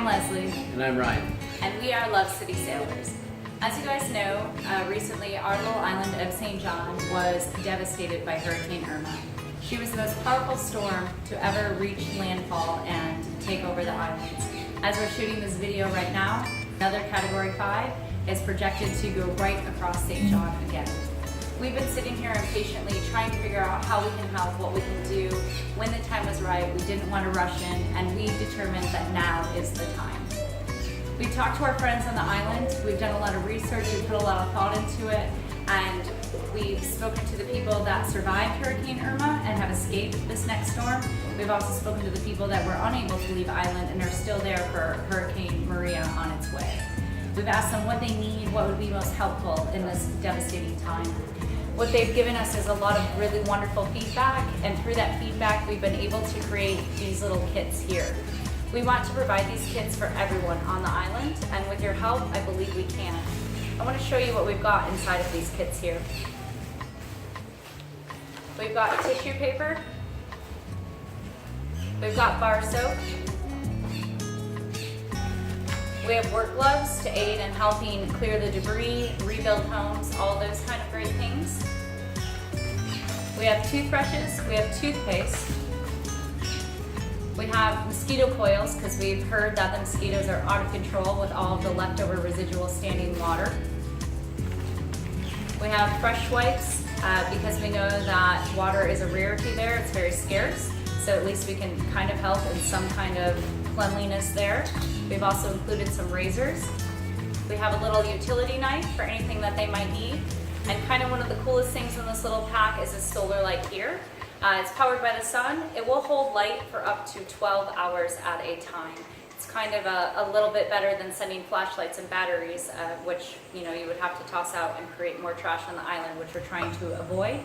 Leslie. And I'm Ryan. And we are Love City Sailors. As you guys know, recently our little island of St. John was devastated by Hurricane Irma. She was the most powerful storm to ever reach landfall and take over the islands. As we're shooting this video right now, another Category 5 is projected to go right across St. John again. We've been sitting here impatiently trying to figure out how we can help, what we can do. When the time was right, we didn't want to rush in, and we determined that now is the time. We talked to our friends on the island, we've done a lot of research, we've put a lot of thought into it, and we've spoken to the people that survived Hurricane Irma and have escaped this next storm. We've also spoken to the people that were unable to leave island and are still there for Hurricane Maria on its way. We've asked them what they need, what would be most helpful in this devastating time. What they've given us is a lot of really wonderful feedback, and through that feedback we've been able to create these little kits here. We want to provide these kits for everyone on the island, and with your help, I believe we can. I want to show you what we've got inside of these kits here. We've got tissue paper, we've got bar soap, we have work gloves to aid in helping clear the debris, rebuild homes, all those kind of great things. We have toothbrushes, we have toothpaste, we have mosquito coils because we've heard that the mosquitoes are out of control with all of the leftover residual standing water. We have fresh wipes because we know that water is a rarity there, it's very scarce, so at least we can kind of help in some kind of cleanliness there. We've also included some razors. We have a little utility knife for anything that they might need. And kind of one of the coolest things in this little pack is this solar light here. It's powered by the sun. It will hold light for up to 12 hours at a time. It's kind of a little bit better than sending flashlights and batteries, which you would have to toss out and create more trash on the island, which we're trying to avoid.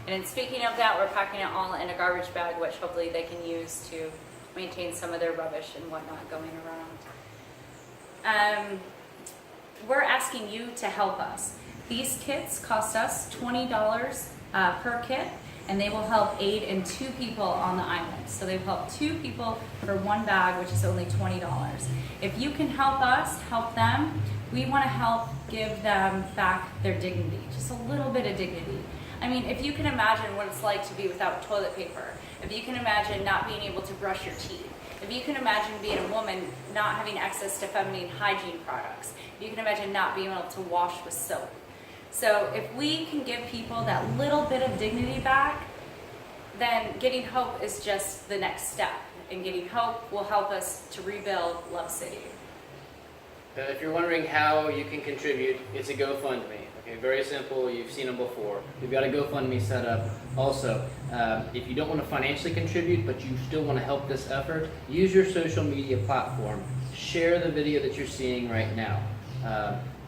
And in speaking of that, we're packing it all in a garbage bag, which hopefully they can use to maintain some of their rubbish and whatnot going around. We're asking you to help us. These kits cost us $20 per kit, and they will help aid in 2 people on the island. So they've helped 2 people for 1 bag, which is only $20. If you can help us, help them, we want to help give them back their dignity, just a little bit of dignity. I mean, if you can imagine what it's like to be without toilet paper, if you can imagine not being able to brush your teeth, if you can imagine being a woman not having access to feminine hygiene products, if you can imagine not being able to wash with soap. So if we can give people that little bit of dignity back, then getting hope is just the next step. And getting hope will help us to rebuild Love City. If you're wondering how you can contribute, it's a GoFundMe. Okay, very simple. You've seen them before. We've got a GoFundMe set up. Also, if you don't want to financially contribute, but you still want to help this effort, use your social media platform. Share the video that you're seeing right now.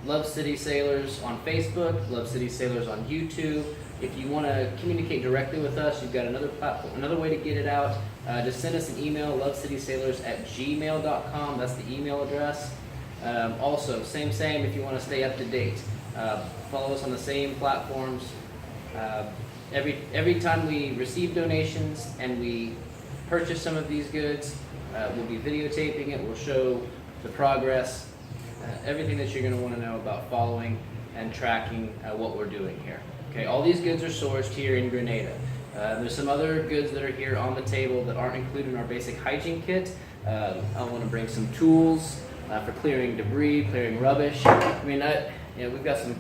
Love City Sailors on Facebook, Love City Sailors on YouTube. If you want to communicate directly with us, you've got another platform, another way to get it out. Just send us an email, LoveCitySailors@gmail.com. That's the email address. Also, same if you want to stay up to date. Follow us on the same platforms. Every time we receive donations and we purchase some of these goods, we'll be videotaping it. We'll show the progress, everything that you're going to want to know about following and tracking what we're doing here. Okay, all these goods are sourced here in Grenada. There's some other goods that are here on the table that aren't included in our basic hygiene kit. I want to bring some tools for clearing debris, clearing rubbish. I mean, we've got some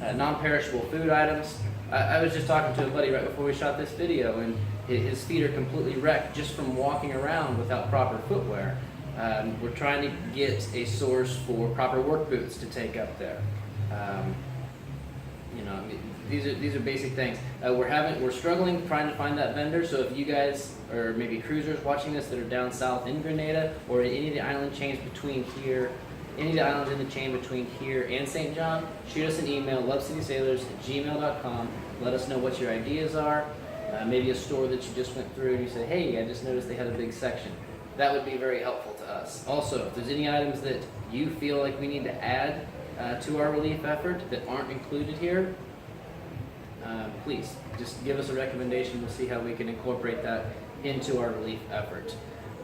non-perishable food items. I was just talking to a buddy right before we shot this video, and his feet are completely wrecked just from walking around without proper footwear. We're trying to get a source for proper work boots to take up there. These are basic things. We're struggling trying to find that vendor. So if you guys or maybe cruisers watching this that are down south in Grenada or any of the island chains between here, any of the islands in the chain between here and St. John, shoot us an email, LoveCitySailors@gmail.com. Let us know what your ideas are. Maybe a store that you just went through and you say, hey, I just noticed they had a big section. That would be very helpful to us. Also, if there's any items that you feel like we need to add to our relief effort that aren't included here, please just give us a recommendation. We'll see how we can incorporate that into our relief effort.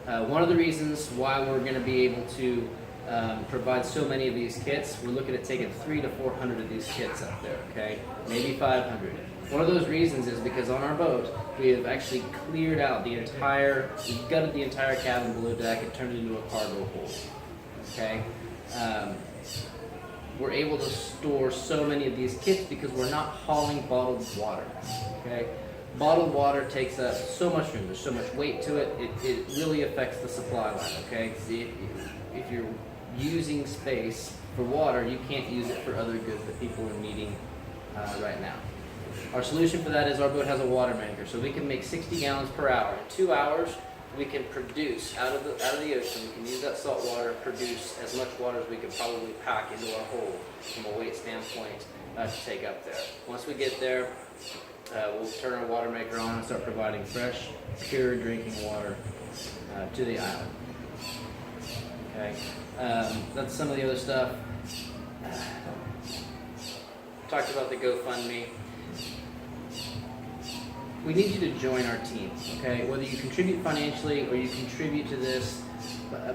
One of the reasons why we're going to be able to provide so many of these kits, we're looking at taking 300 to 400 of these kits up there, okay? Maybe 500. One of those reasons is because on our boat, we have actually cleared out we've gutted the entire cabin below deck and turned it into a cargo hold, okay? We're able to store so many of these kits because we're not hauling bottled water, okay? Bottled water takes up so much room, there's so much weight to it, it really affects the supply line, okay? See, if you're using space for water, you can't use it for other goods that people are needing right now. Our solution for that is our boat has a water maker, so we can make 60 gallons per hour. In 2 hours, we can produce out of the ocean. We can use that salt water, produce as much water as we could probably pack into our hold from a weight standpoint to take up there. Once we get there, we'll turn our water maker on and start providing fresh, pure drinking water to the island. Okay, that's some of the other stuff. Talked about the GoFundMe. We need you to join our team, okay? Whether you contribute financially or you contribute to this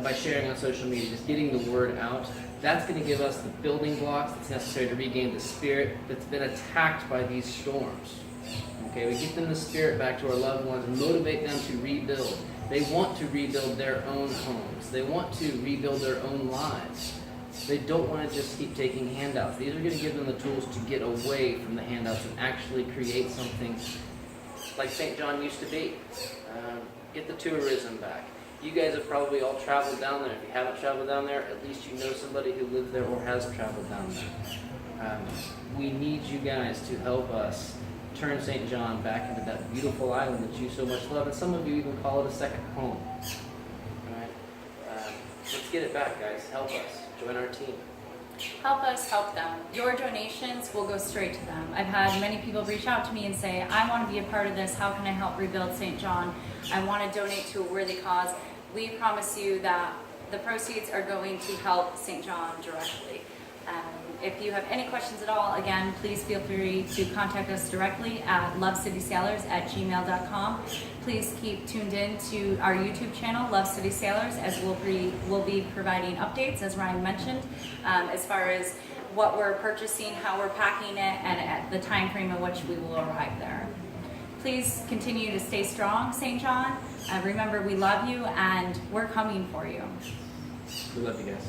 by sharing on social media, just getting the word out, that's going to give us the building blocks that's necessary to regain the spirit that's been attacked by these storms. Okay, we get them the spirit back to our loved ones and motivate them to rebuild. They want to rebuild their own homes. They want to rebuild their own lives. They don't want to just keep taking handouts. These are going to give them the tools to get away from the handouts and actually create something like St. John used to be. Get the tourism back. You guys have probably all traveled down there. If you haven't traveled down there, at least you know somebody who lives there or has traveled down there. We need you guys to help us turn St. John back into that beautiful island that you so much love, and some of you even call it a second home. All right? Let's get it back, guys. Help us. Join our team. Help us help them. Your donations will go straight to them. I've had many people reach out to me and say, I want to be a part of this. How can I help rebuild St. John? I want to donate to a worthy cause. We promise you that the proceeds are going to help St. John directly. If you have any questions at all, again, please feel free to contact us directly at LoveCitySailors@gmail.com. Please keep tuned in to our YouTube channel, Love City Sailors, as we'll be providing updates, as Ryan mentioned, as far as what we're purchasing, how we're packing it, and at the time frame in which we will arrive there. Please continue to stay strong, St. John. Remember, we love you, and we're coming for you. We love you guys.